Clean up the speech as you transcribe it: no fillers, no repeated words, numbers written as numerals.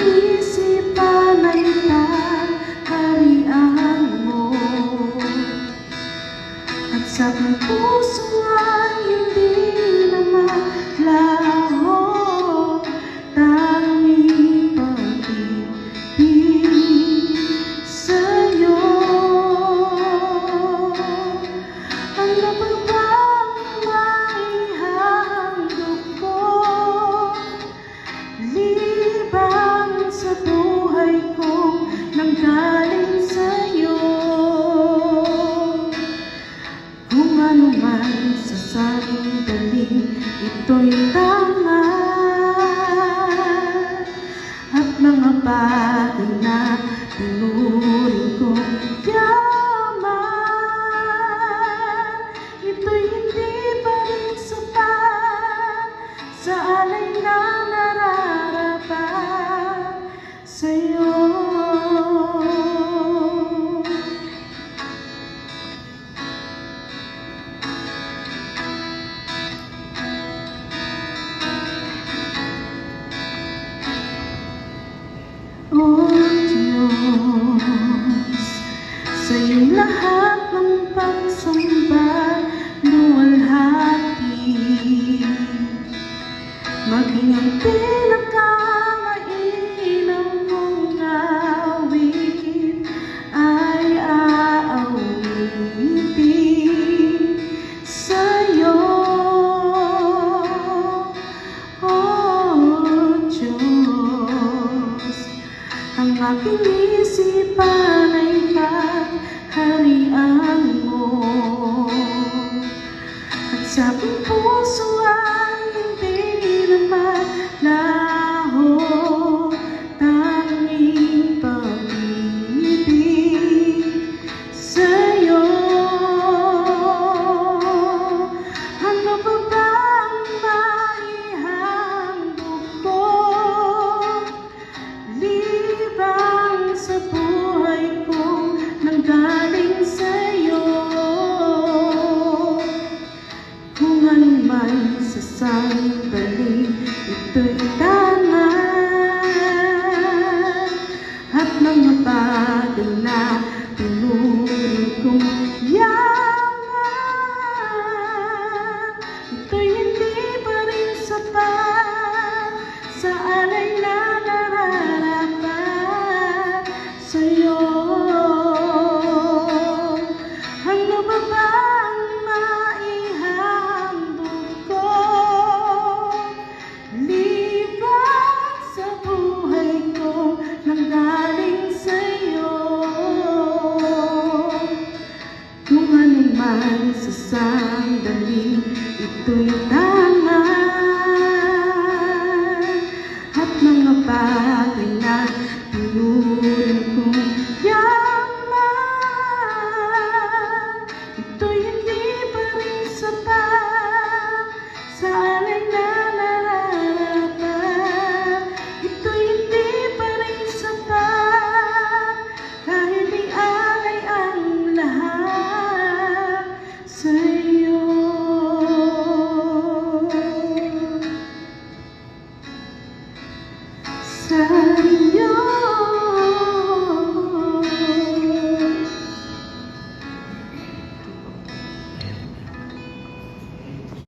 isipan ay kaharian mo, at sa aking puso ay hindi na malaho, tanging pag-ibig sa'yo. Ano ba bang maihandog ko, libang sa buhay ko nanggaling sa'yo? Kung ano man sa sandali, ito'y tama, at mga bagay na tinuring kong yaman, ito'y hindi pa rin sapat sa alay na nararapat sa'yo. O Diyos, sa'yo lahat ng pagsamba luwalhati, maging ang pinakamainam mong awit ay aawitin sa'yo. O Diyos, ang aking isipan ay kaharian mo, at sa aking puso ay hindi na malaho, tanging pag-ibig sa'yo. Ano ba bang maihandog ko, libang sa buhay ko nanggaling sa'yo? Kung ano man sa sandali, ito'y tama, at mga bagay na